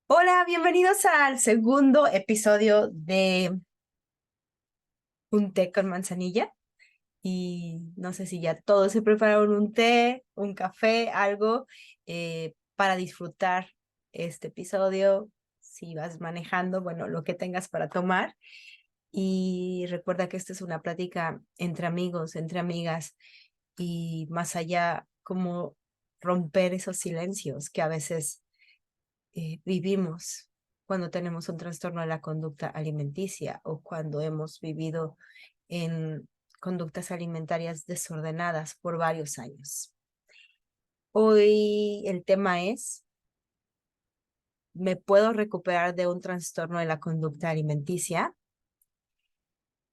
Hola, bienvenidos al segundo episodio de Un té con manzanilla. Y no sé si ya todos se prepararon un té, un café, algo para disfrutar este episodio. Si vas manejando, bueno, lo que tengas para tomar. Y recuerda que esta es una plática entre amigos, entre amigas y más allá, como romper esos silencios que a veces vivimos cuando tenemos un trastorno de la conducta alimenticia o cuando hemos vivido en conductas alimentarias desordenadas por varios años. Hoy el tema es, ¿me puedo recuperar de un trastorno de la conducta alimenticia?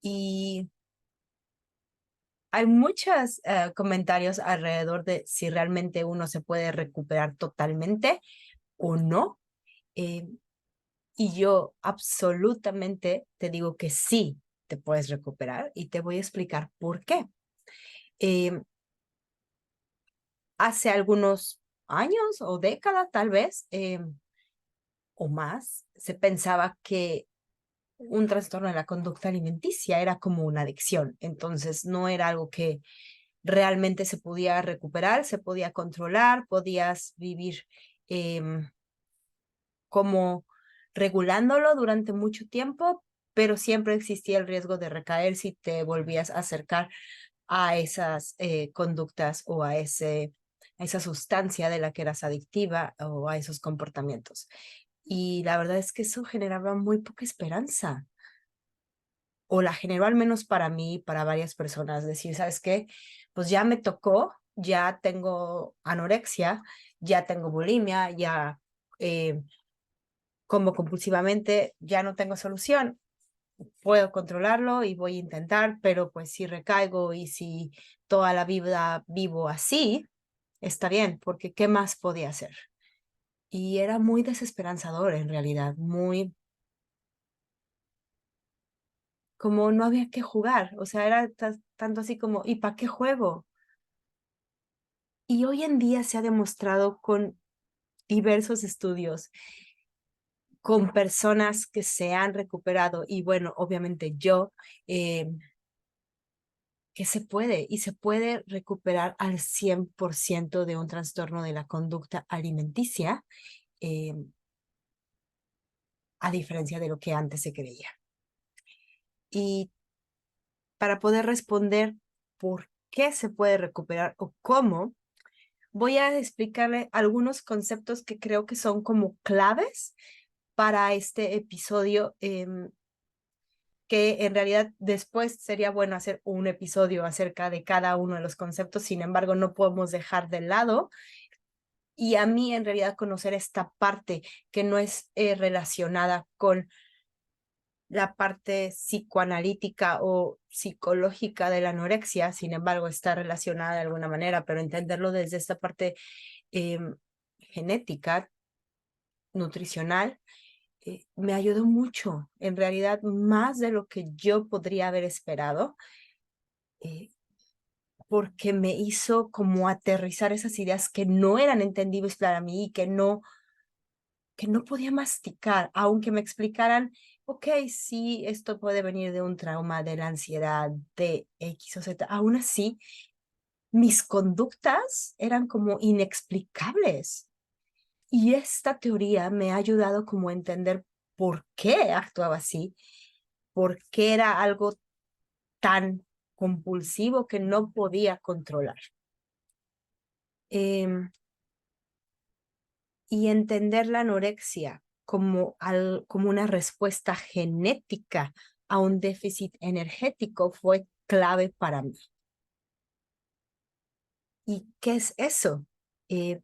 Y hay muchos comentarios alrededor de si realmente uno se puede recuperar totalmente o no. Eh, Y yo absolutamente te digo que sí te puedes recuperar y te voy a explicar por qué. Eh, Hace algunos años o décadas tal vez o más, se pensaba que un trastorno de la conducta alimenticia era como una adicción. Entonces no era algo que realmente se podía recuperar, se podía controlar, podías vivir como regulándolo durante mucho tiempo, pero siempre existía el riesgo de recaer si te volvías a acercar a esas conductas o a esa sustancia de la que eras adictiva o a esos comportamientos. Y la verdad es que eso generaba muy poca esperanza, o la generó al menos para mí, para varias personas, decir, ¿sabes qué? Pues ya me tocó, ya tengo anorexia, ya tengo bulimia, ya como compulsivamente, ya no tengo solución, puedo controlarlo y voy a intentar, pero pues si recaigo y si toda la vida vivo así, está bien, porque ¿qué más podía hacer? Y era muy desesperanzador en realidad, muy como no había que jugar, o sea, era tanto así como, ¿y para qué juego? Y hoy en día se ha demostrado con diversos estudios, con personas que se han recuperado, y bueno, obviamente yo, que se puede y se puede recuperar al 100% de un trastorno de la conducta alimenticia, eh, a diferencia de lo que antes se creía. Y para poder responder por qué se puede recuperar o cómo, voy a explicarle algunos conceptos que creo que son como claves para este episodio, que en realidad después sería bueno hacer un episodio acerca de cada uno de los conceptos. Sin embargo, no podemos dejar de lado y a mí en realidad conocer esta parte que no es relacionada con la parte psicoanalítica o psicológica de la anorexia, sin embargo está relacionada de alguna manera, pero entenderlo desde esta parte eh, genética, nutricional, me ayudó mucho, en realidad más de lo que yo podría haber esperado, eh, porque me hizo como aterrizar esas ideas que no eran entendibles para mí y que no podía masticar, aunque me explicaran, ok, sí, esto puede venir de un trauma, de la ansiedad, de X o Z. Aún así, mis conductas eran como inexplicables. Y esta teoría me ha ayudado como a entender por qué actuaba así, por qué era algo tan compulsivo que no podía controlar. Em, y entender la anorexia como una respuesta genética a un déficit energético fue clave para mí. ¿Y qué es eso? Eh,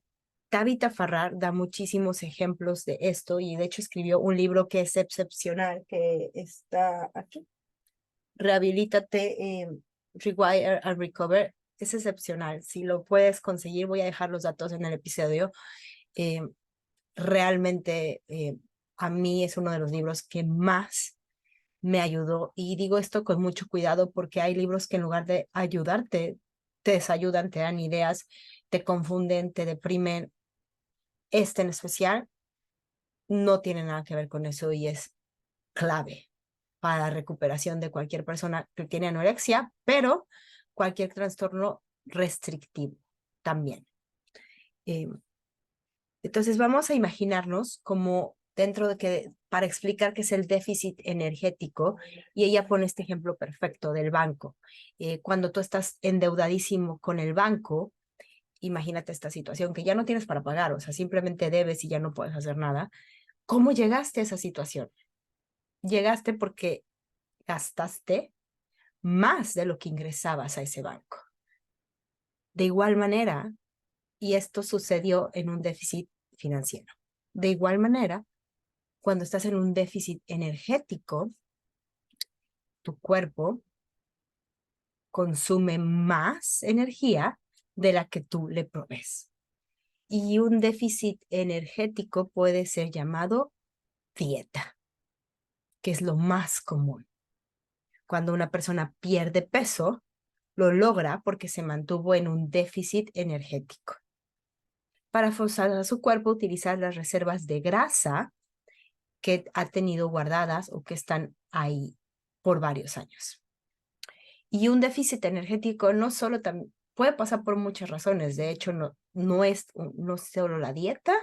Tabitha Farrar da muchísimos ejemplos de esto y de hecho escribió un libro que es excepcional, que está aquí, Rehabilítate, Rewire and Recover. Es excepcional. Si lo puedes conseguir, voy a dejar los datos en el episodio. Eh, Realmente a mí es uno de los libros que más me ayudó. Y digo esto con mucho cuidado porque hay libros que en lugar de ayudarte, te desayudan, te dan ideas, te confunden, te deprimen. Este en especial no tiene nada que ver con eso y es clave para la recuperación de cualquier persona que tiene anorexia, pero cualquier trastorno restrictivo también. Entonces vamos a imaginarnos como dentro de que, para explicar qué es el déficit energético, y ella pone este ejemplo perfecto del banco. Cuando tú estás endeudadísimo con el banco, imagínate esta situación que ya no tienes para pagar, o sea, simplemente debes y ya no puedes hacer nada. ¿Cómo llegaste a esa situación? Llegaste porque gastaste más de lo que ingresabas a ese banco. De igual manera, y esto sucedió en un déficit financiero. De igual manera, cuando estás en un déficit energético, tu cuerpo consume más energía de la que tú le provees. Y un déficit energético puede ser llamado dieta, que es lo más común. Cuando una persona pierde peso, lo logra porque se mantuvo en un déficit energético. Para forzar a su cuerpo a utilizar las reservas de grasa que ha tenido guardadas o que están ahí por varios años. Y un déficit energético no solo puede pasar por muchas razones. De hecho, no es solo la dieta.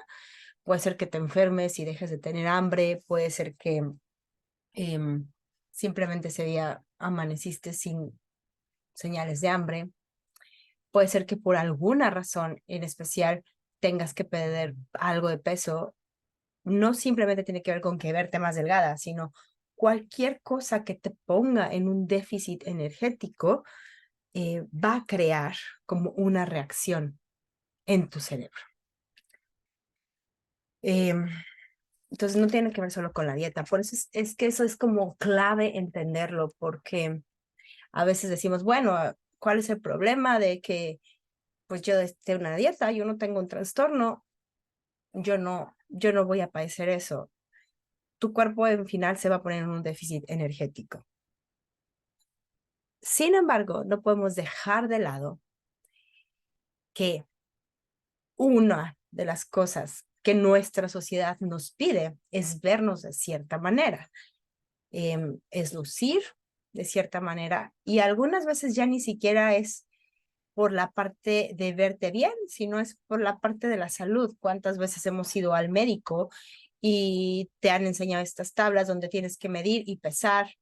Puede ser que te enfermes y dejes de tener hambre. Puede ser que simplemente ese día amaneciste sin señales de hambre. Puede ser que por alguna razón en especial tengas que perder algo de peso. No simplemente tiene que ver con que verte más delgada, sino cualquier cosa que te ponga en un déficit energético va a crear como una reacción en tu cerebro. Entonces no tiene que ver solo con la dieta. Por eso es que eso es como clave entenderlo, porque a veces decimos, bueno, ¿cuál es el problema de que pues yo esté una dieta, yo no tengo un trastorno, yo no voy a padecer eso? Tu cuerpo en final se va a poner en un déficit energético. Sin embargo, no podemos dejar de lado que una de las cosas que nuestra sociedad nos pide es vernos de cierta manera, es lucir de cierta manera, y algunas veces ya ni siquiera es por la parte de verte bien, sino es por la parte de la salud. ¿Cuántas veces hemos ido al médico y te han enseñado estas tablas donde tienes que medir y pesar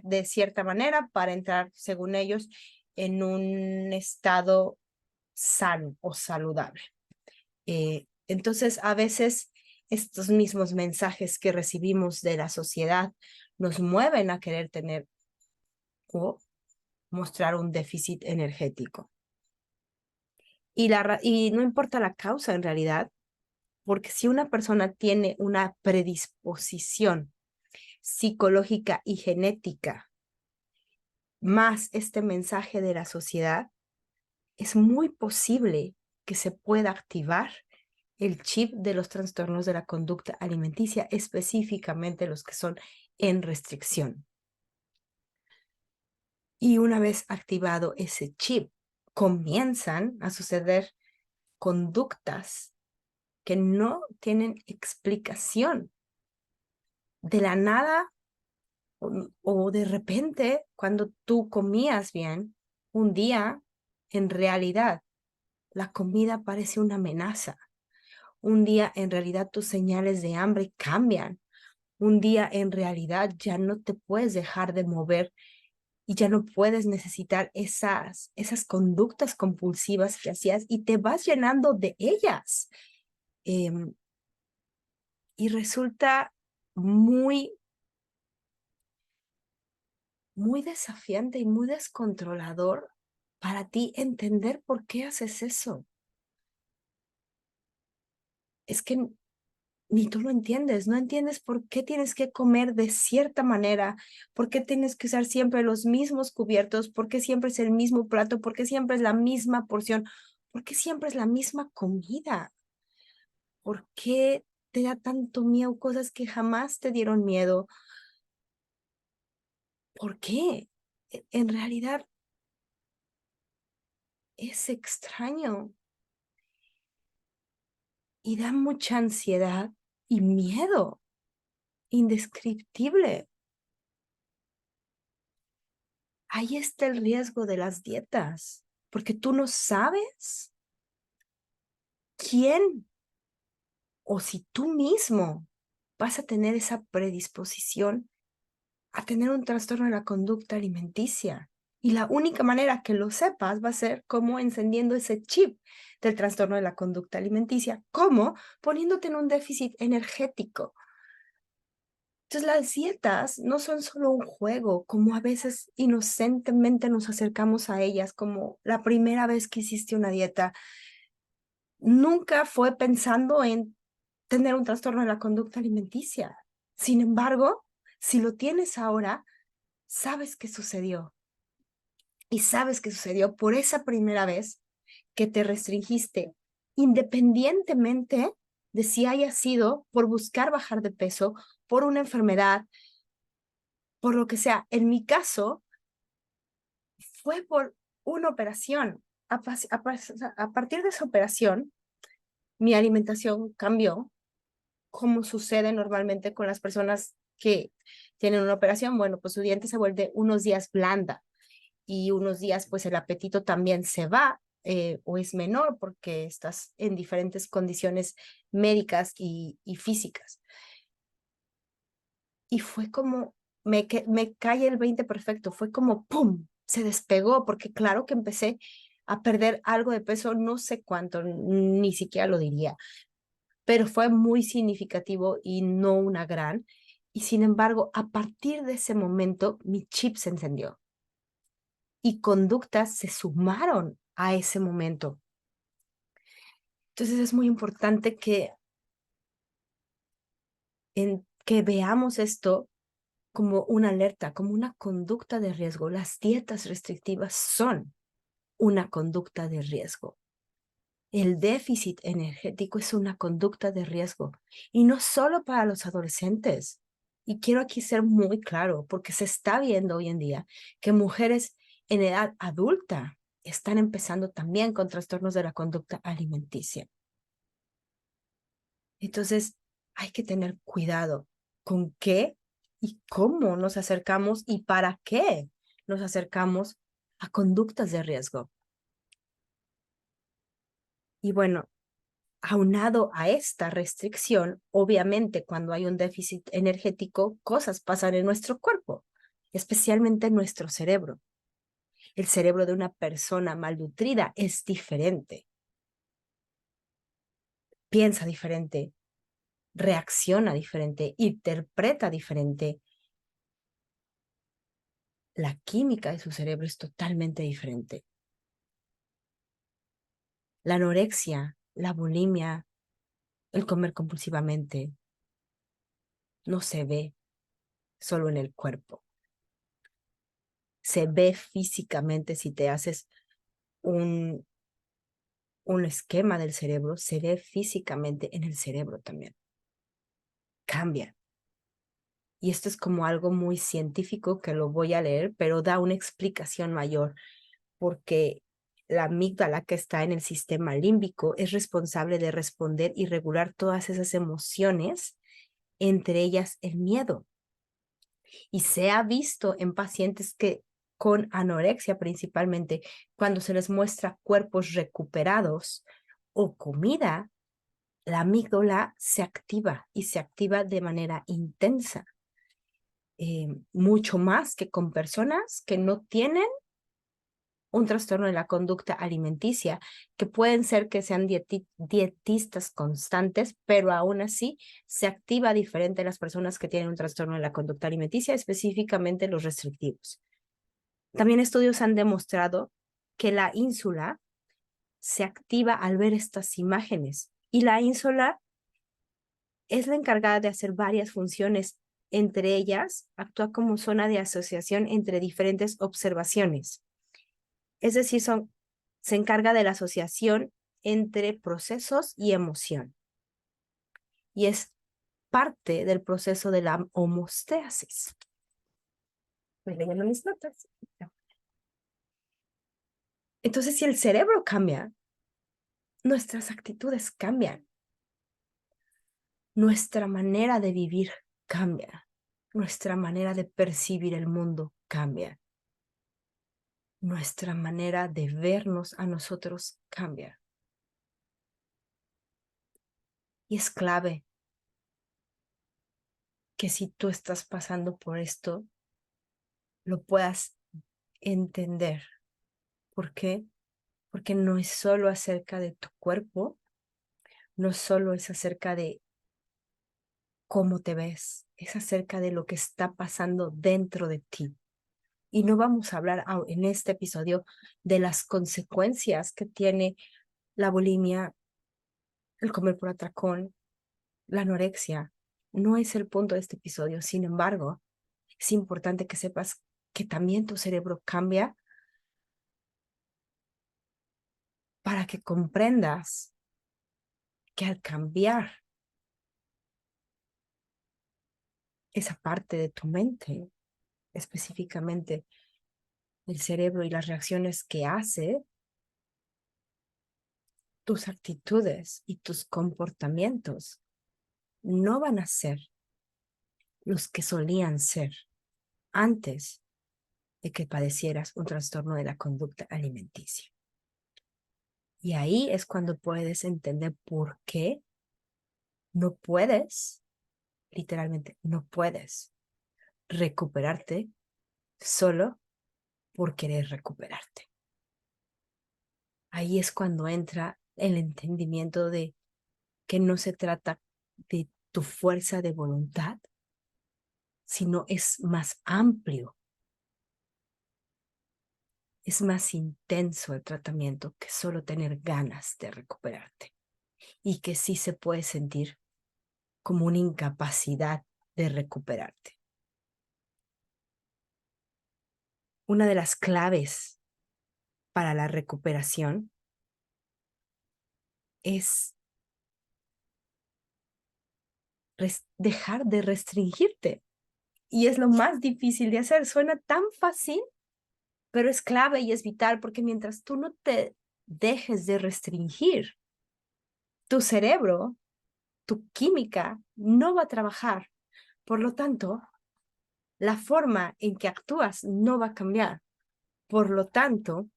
de cierta manera para entrar, según ellos, en un estado sano o saludable? Entonces, a veces estos mismos mensajes que recibimos de la sociedad nos mueven a querer tener o mostrar un déficit energético. Y no importa la causa en realidad, porque si una persona tiene una predisposición psicológica y genética, más este mensaje de la sociedad, es muy posible que se pueda activar el chip de los trastornos de la conducta alimenticia, específicamente los que son en restricción. Y una vez activado ese chip, comienzan a suceder conductas que no tienen explicación. De la nada o de repente, cuando tú comías bien, un día, en realidad, la comida parece una amenaza. Un día, en realidad, tus señales de hambre cambian. Un día, en realidad, ya no te puedes dejar de mover y ya no puedes necesitar esas conductas compulsivas que hacías y te vas llenando de ellas. Y resulta muy, muy desafiante y muy descontrolador para ti entender por qué haces eso. Es que ni tú lo entiendes, no entiendes por qué tienes que comer de cierta manera, por qué tienes que usar siempre los mismos cubiertos, por qué siempre es el mismo plato, por qué siempre es la misma porción, por qué siempre es la misma comida, por qué te da tanto miedo cosas que jamás te dieron miedo. ¿Por qué? En realidad, es extraño y da mucha ansiedad y miedo indescriptible. Ahí está el riesgo de las dietas, porque tú no sabes quién o si tú mismo vas a tener esa predisposición a tener un trastorno de la conducta alimenticia. Y la única manera que lo sepas va a ser como encendiendo ese chip del trastorno de la conducta alimenticia, como poniéndote en un déficit energético. Entonces las dietas no son solo un juego, como a veces inocentemente nos acercamos a ellas, como la primera vez que hiciste una dieta, nunca fue pensando en tener un trastorno de la conducta alimenticia. Sin embargo, si lo tienes ahora, sabes qué sucedió. Y sabes que sucedió por esa primera vez que te restringiste, independientemente de si haya sido por buscar bajar de peso, por una enfermedad, por lo que sea. En mi caso, fue por una operación. A partir de esa operación, mi alimentación cambió, como sucede normalmente con las personas que tienen una operación. Bueno, pues su diente se vuelve unos días blanda y unos días pues el apetito también se va o es menor porque estás en diferentes condiciones médicas y físicas. Y fue como, me cae el 20 perfecto, fue como, ¡pum!, se despegó, porque claro que empecé a perder algo de peso, no sé cuánto, ni siquiera lo diría, pero fue muy significativo y no una gran. Y sin embargo, a partir de ese momento, mi chip se encendió y conductas se sumaron a ese momento. Entonces es muy importante que veamos esto como una alerta, como una conducta de riesgo. Las dietas restrictivas son una conducta de riesgo. El déficit energético es una conducta de riesgo y no solo para los adolescentes. Y quiero aquí ser muy claro, porque se está viendo hoy en día que mujeres en edad adulta están empezando también con trastornos de la conducta alimenticia. Entonces, hay que tener cuidado con qué y cómo nos acercamos y para qué nos acercamos a conductas de riesgo. Y bueno, aunado a esta restricción, obviamente cuando hay un déficit energético, cosas pasan en nuestro cuerpo, especialmente en nuestro cerebro. El cerebro de una persona malnutrida es diferente, piensa diferente, reacciona diferente, interpreta diferente. La química de su cerebro es totalmente diferente. La anorexia, la bulimia, el comer compulsivamente, no se ve solo en el cuerpo. Se ve físicamente si te haces un esquema del cerebro, se ve físicamente en el cerebro también. Cambia. Y esto es como algo muy científico que lo voy a leer, pero da una explicación mayor, porque la amígdala que está en el sistema límbico es responsable de responder y regular todas esas emociones, entre ellas el miedo. Y se ha visto en pacientes que con anorexia principalmente, cuando se les muestra cuerpos recuperados o comida, la amígdala se activa y se activa de manera intensa, mucho más que con personas que no tienen un trastorno de la conducta alimenticia, que pueden ser que sean dietistas constantes, pero aún así se activa diferente en las personas que tienen un trastorno de la conducta alimenticia, específicamente los restrictivos. También estudios han demostrado que la ínsula se activa al ver estas imágenes y la ínsula es la encargada de hacer varias funciones. Entre ellas, actúa como zona de asociación entre diferentes observaciones. Es decir, se encarga de la asociación entre procesos y emoción. Y es parte del proceso de la homeostasis. Estoy leyendo mis notas. Entonces, si el cerebro cambia, nuestras actitudes cambian. Nuestra manera de vivir cambia. Nuestra manera de percibir el mundo cambia. Nuestra manera de vernos a nosotros cambia. Y es clave que si tú estás pasando por esto, lo puedas entender. ¿Por qué? Porque no es solo acerca de tu cuerpo, no solo es acerca de cómo te ves, es acerca de lo que está pasando dentro de ti. Y no vamos a hablar en este episodio de las consecuencias que tiene la bulimia, el comer por atracón, la anorexia. No es el punto de este episodio. Sin embargo, es importante que sepas que también tu cerebro cambia para que comprendas que al cambiar esa parte de tu mente, específicamente el cerebro y las reacciones que hace, tus actitudes y tus comportamientos no van a ser los que solían ser antes de que padecieras un trastorno de la conducta alimenticia. Y ahí es cuando puedes entender por qué no puedes, literalmente, no puedes recuperarte solo por querer recuperarte. Ahí es cuando entra el entendimiento de que no se trata de tu fuerza de voluntad, sino es más amplio, es más intenso el tratamiento que solo tener ganas de recuperarte y que sí se puede sentir como una incapacidad de recuperarte. Una de las claves para la recuperación es dejar de restringirte. Y es lo más difícil de hacer. Suena tan fácil, pero es clave y es vital porque mientras tú no te dejes de restringir, tu cerebro, tu química no va a trabajar. Por lo tanto, la forma en que actúas no va a cambiar. Por lo tanto,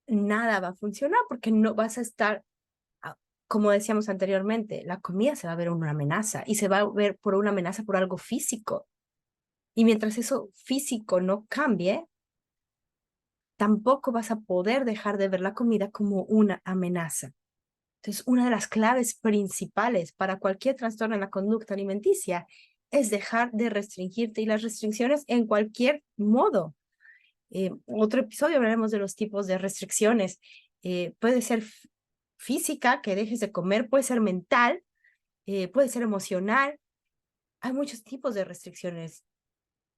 nada va a funcionar porque no vas a estar, como decíamos anteriormente, la comida se va a ver una amenaza y se va a ver por una amenaza por algo físico. Y mientras eso físico no cambie, tampoco vas a poder dejar de ver la comida como una amenaza. Entonces, una de las claves principales para cualquier trastorno en la conducta alimenticia es dejar de restringirte y las restricciones en cualquier modo. Otro episodio hablaremos de los tipos de restricciones. Puede ser física, que dejes de comer, puede ser mental, puede ser emocional. Hay muchos tipos de restricciones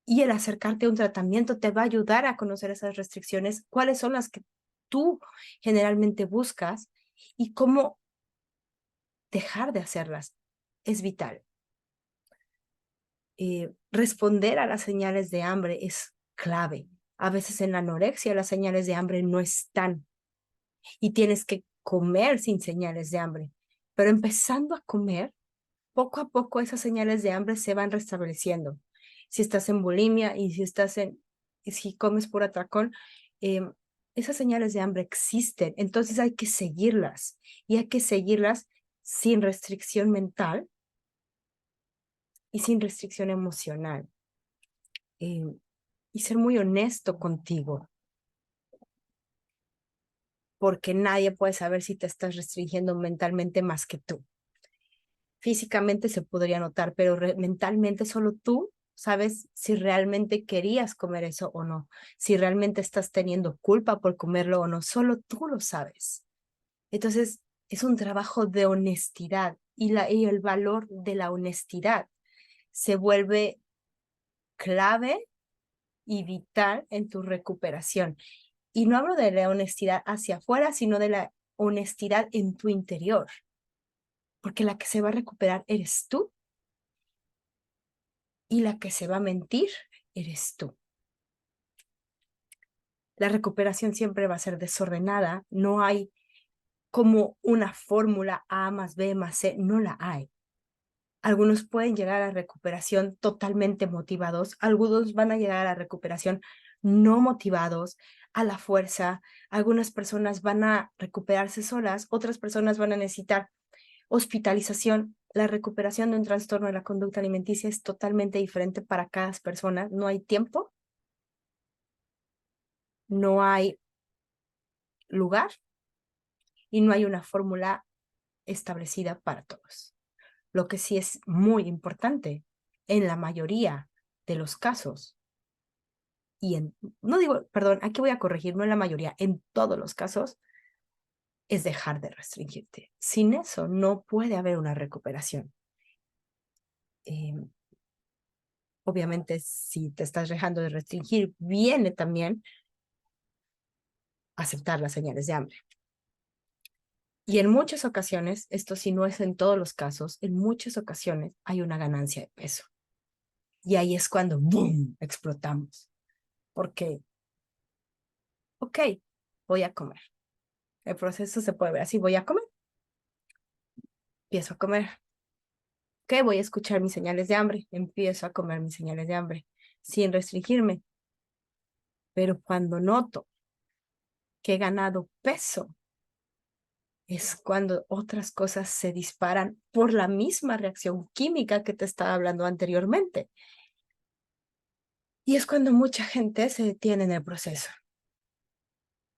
y el acercarte a un tratamiento te va a ayudar a conocer esas restricciones, cuáles son las que tú generalmente buscas y cómo dejar de hacerlas. Es vital. Responder a las señales de hambre es clave. A veces en la anorexia las señales de hambre no están y tienes que comer sin señales de hambre. Pero empezando a comer, poco a poco esas señales de hambre se van restableciendo. Si estás en bulimia y si comes por atracón, esas señales de hambre existen. Entonces hay que seguirlas y hay que seguirlas sin restricción mental y sin restricción emocional. Y ser muy honesto contigo, porque nadie puede saber si te estás restringiendo mentalmente más que tú. Físicamente se podría notar, pero mentalmente solo tú sabes si realmente querías comer eso o no, si realmente estás teniendo culpa por comerlo o no, solo tú lo sabes. Entonces, es un trabajo de honestidad y el valor de la honestidad se vuelve clave y vital en tu recuperación. Y no hablo de la honestidad hacia afuera, sino de la honestidad en tu interior, porque la que se va a recuperar eres tú y la que se va a mentir eres tú. La recuperación siempre va a ser desordenada, no hay como una fórmula A más B más C, no la hay. Algunos pueden llegar a recuperación totalmente motivados, algunos van a llegar a recuperación no motivados, a la fuerza, algunas personas van a recuperarse solas, otras personas van a necesitar hospitalización. La recuperación de un trastorno de la conducta alimenticia es totalmente diferente para cada persona, no hay tiempo, no hay lugar y no hay una fórmula establecida para todos. Lo que sí es muy importante en la mayoría de los casos, no digo, perdón, aquí voy a corregir, no en la mayoría, en todos los casos, es dejar de restringirte. Sin eso no puede haber una recuperación. Eh, Obviamente, si te estás dejando de restringir, viene también aceptar las señales de hambre. Y en muchas ocasiones, esto sí no es en todos los casos, en muchas ocasiones hay una ganancia de peso. Y ahí es cuando, ¡boom!, explotamos. Porque, ok, voy a comer. El proceso se puede ver así, voy a comer, empiezo a comer. Ok, voy a escuchar mis señales de hambre, empiezo a comer mis señales de hambre, sin restringirme. Pero cuando noto que he ganado peso, es cuando otras cosas se disparan por la misma reacción química que te estaba hablando anteriormente. Y es cuando mucha gente se detiene en el proceso.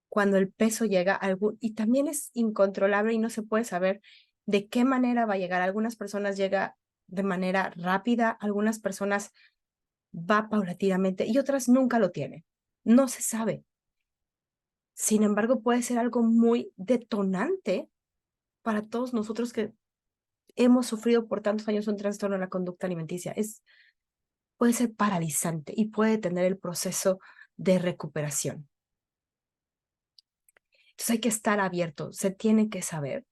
Cuando el peso llega a algún, y también es incontrolable y no se puede saber de qué manera va a llegar. Algunas personas llega de manera rápida, algunas personas va paulatinamente y otras nunca lo tienen. No se sabe. Sin embargo, puede ser algo muy detonante para todos nosotros que hemos sufrido por tantos años un trastorno de la conducta alimenticia. Puede ser paralizante y puede tener el proceso de recuperación. Entonces hay que estar abierto, se tiene que saber.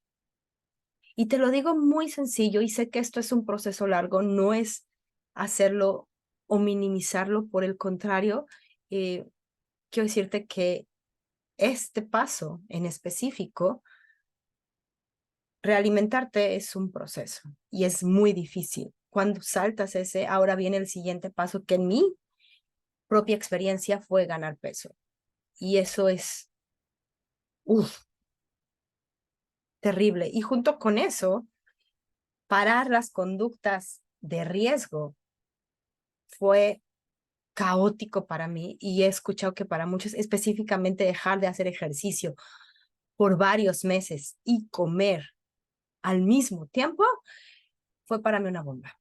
Y te lo digo muy sencillo y sé que esto es un proceso largo, no es hacerlo o minimizarlo, por el contrario, quiero decirte que este paso en específico, realimentarte es un proceso y es muy difícil. Cuando saltas ese, ahora viene el siguiente paso que en mi propia experiencia fue ganar peso. Y eso es, uff, terrible. Y junto con eso, parar las conductas de riesgo fue caótico para mí y he escuchado que para muchos, específicamente dejar de hacer ejercicio por varios meses y comer al mismo tiempo, fue para mí una bomba.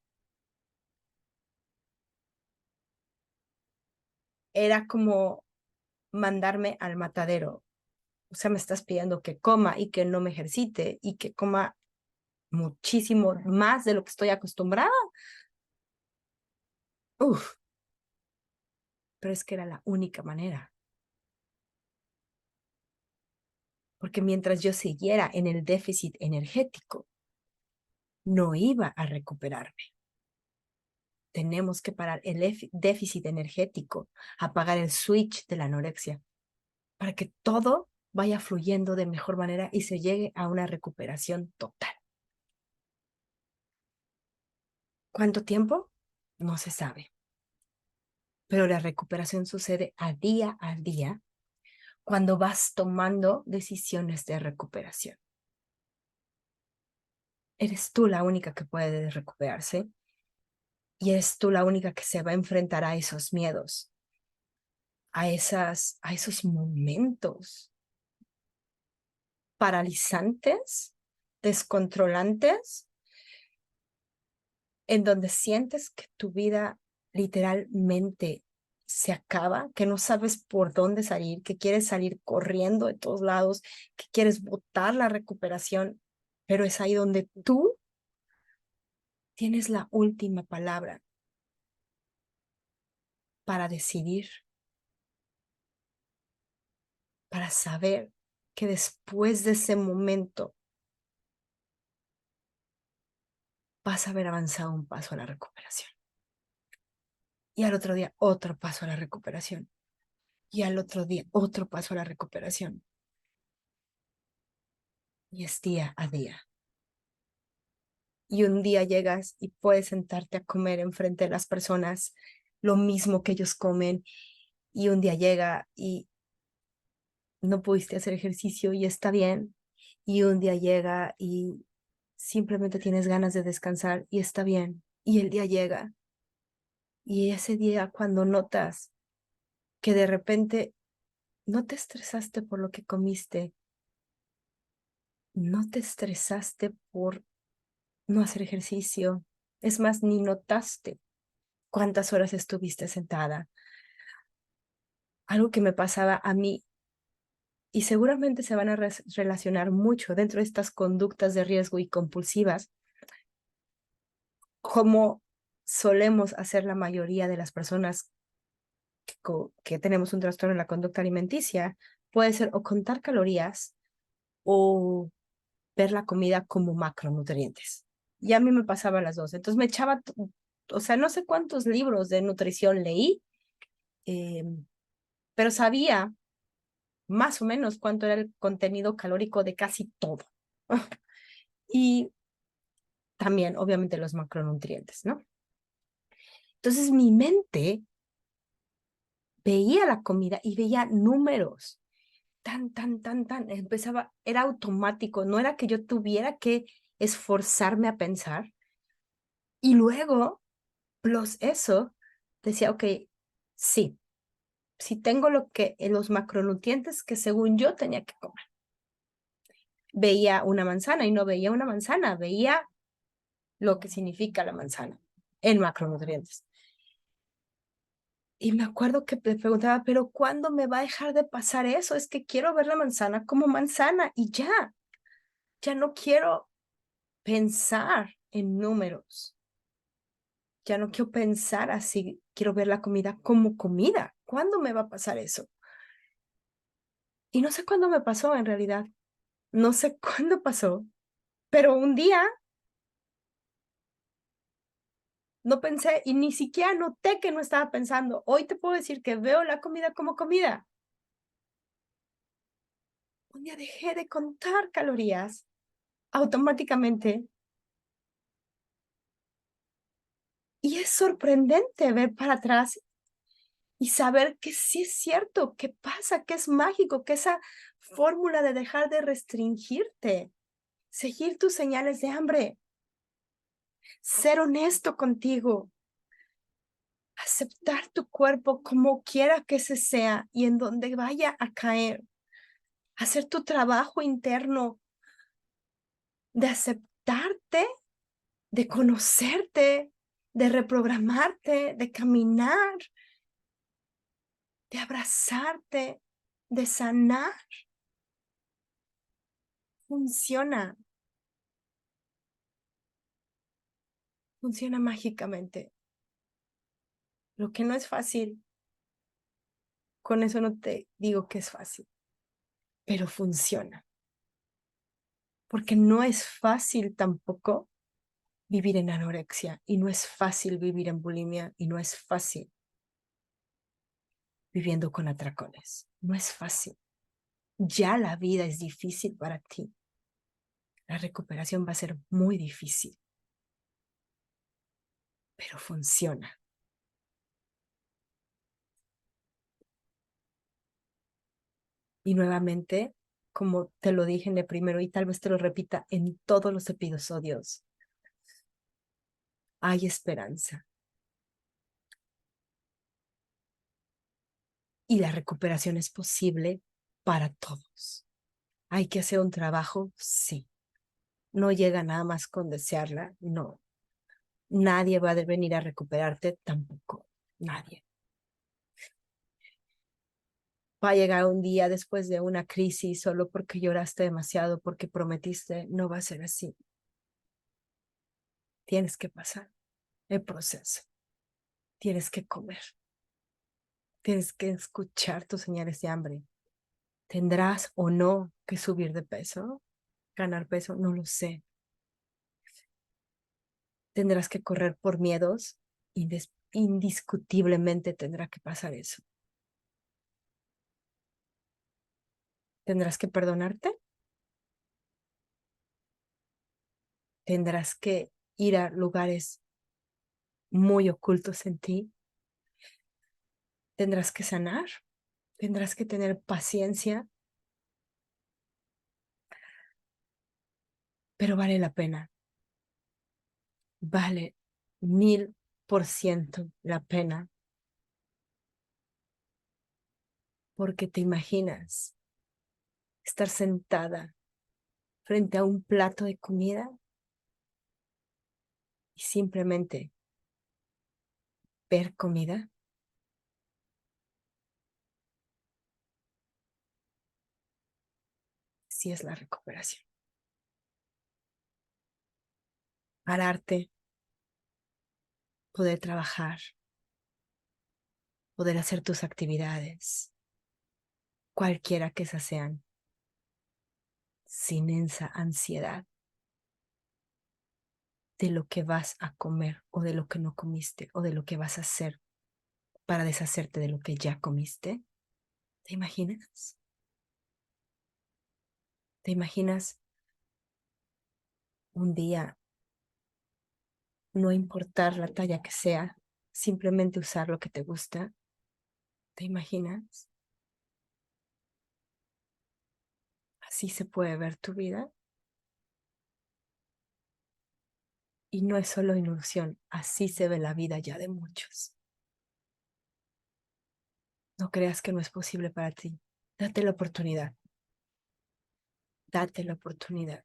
Era como mandarme al matadero. O sea, me estás pidiendo que coma y que no me ejercite y que coma muchísimo más de lo que estoy acostumbrada. Uf, pero es que era la única manera. Porque mientras yo siguiera en el déficit energético, no iba a recuperarme. Tenemos que parar el déficit energético, apagar el switch de la anorexia, para que todo vaya fluyendo de mejor manera y se llegue a una recuperación total. ¿Cuánto tiempo? No se sabe. Pero la recuperación sucede a día cuando vas tomando decisiones de recuperación. Eres tú la única que puede recuperarse y eres tú la única que se va a enfrentar a esos miedos, a esos momentos paralizantes, descontrolantes, en donde sientes que tu vida literalmente se acaba, que no sabes por dónde salir, que quieres salir corriendo de todos lados, que quieres botar la recuperación, pero es ahí donde tú tienes la última palabra para decidir, para saber que después de ese momento vas a haber avanzado un paso a la recuperación. Y al otro día otro paso a la recuperación. y al otro día otro paso a la recuperación. Y es día a día. Y un día llegas y puedes sentarte a comer enfrente de las personas lo mismo que ellos comen. Y un día llega y no pudiste hacer ejercicio y está bien. Y un día llega y simplemente tienes ganas de descansar y está bien. Y el día llega. Y ese día cuando notas que de repente no te estresaste por lo que comiste, no te estresaste por no hacer ejercicio. Es más, ni notaste cuántas horas estuviste sentada. Algo que me pasaba a mí y seguramente se van a relacionar mucho dentro de estas conductas de riesgo y compulsivas, como solemos hacer la mayoría de las personas que tenemos un trastorno en la conducta alimenticia, puede ser o contar calorías o ver la comida como macronutrientes. Y a mí me pasaba las dos. Entonces me echaba, o sea, no sé cuántos libros de nutrición leí, eh, pero sabía más o menos cuánto era el contenido calórico de casi todo. Y también, obviamente, los macronutrientes, ¿no? Entonces mi mente veía la comida y veía números, empezaba, era automático, no era que yo tuviera que esforzarme a pensar. Y luego, plus eso, decía, ok, sí, sí tengo los macronutrientes que según yo tenía que comer. Veía una manzana y no veía una manzana, veía lo que significa la manzana en macronutrientes. Y me acuerdo que me preguntaba, pero ¿cuándo me va a dejar de pasar eso? Es que quiero ver la manzana como manzana y ya no quiero pensar en números, ya no quiero pensar así, quiero ver la comida como comida. ¿Cuándo me va a pasar eso? Y no sé cuándo me pasó en realidad, no sé cuándo pasó, pero un día no pensé y ni siquiera noté que no estaba pensando. Hoy te puedo decir que veo la comida como comida. Un día dejé de contar calorías automáticamente. Y es sorprendente ver para atrás y saber que sí es cierto, que pasa, que es mágico, que esa fórmula de dejar de restringirte, seguir tus señales de hambre, ser honesto contigo, aceptar tu cuerpo como quiera que se sea y en donde vaya a caer, hacer tu trabajo interno de aceptarte, de conocerte, de reprogramarte, de caminar, de abrazarte, de sanar. Funciona, funciona mágicamente. Lo que no es fácil, con eso no te digo que es fácil, pero funciona. Porque no es fácil tampoco vivir en anorexia y no es fácil vivir en bulimia y no es fácil viviendo con atracones. No es fácil. Ya la vida es difícil para ti. La recuperación va a ser muy difícil, pero funciona. Y nuevamente, como te lo dije en el primero y tal vez te lo repita en todos los episodios, hay esperanza. Y la recuperación es posible para todos. Hay que hacer un trabajo, sí. No llega nada más con desearla, no. Nadie va a venir a recuperarte tampoco, nadie. Va a llegar un día después de una crisis solo porque lloraste demasiado, porque prometiste, no va a ser así. Tienes que pasar el proceso, tienes que comer, tienes que escuchar tus señales de hambre. ¿Tendrás o no que subir de peso? ¿Ganar peso? No lo sé. ¿Tendrás que correr por miedos? Indiscutiblemente tendrá que pasar eso. Tendrás que perdonarte. Tendrás que ir a lugares muy ocultos en ti. Tendrás que sanar. Tendrás que tener paciencia. Pero vale la pena. Vale 1000% la pena. Porque te imaginas estar sentada frente a un plato de comida y simplemente ver comida. Sí es la recuperación. Pararte, poder trabajar, poder hacer tus actividades, cualquiera que esas sean, sin esa ansiedad de lo que vas a comer o de lo que no comiste o de lo que vas a hacer para deshacerte de lo que ya comiste. ¿Te imaginas? ¿Te imaginas un día no importar la talla que sea, simplemente usar lo que te gusta? ¿Te imaginas? Así se puede ver tu vida. Y no es solo ilusión, así se ve la vida ya de muchos. No creas que no es posible para ti. Date la oportunidad. Date la oportunidad.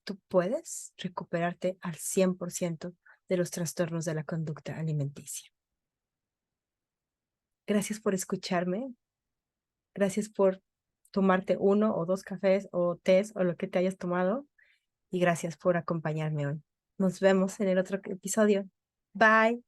Tú puedes recuperarte al 100% de los trastornos de la conducta alimenticia. Gracias por escucharme. Gracias por tomarte 1 o 2 cafés o tés o lo que te hayas tomado. Y gracias por acompañarme hoy. Nos vemos en el otro episodio. Bye.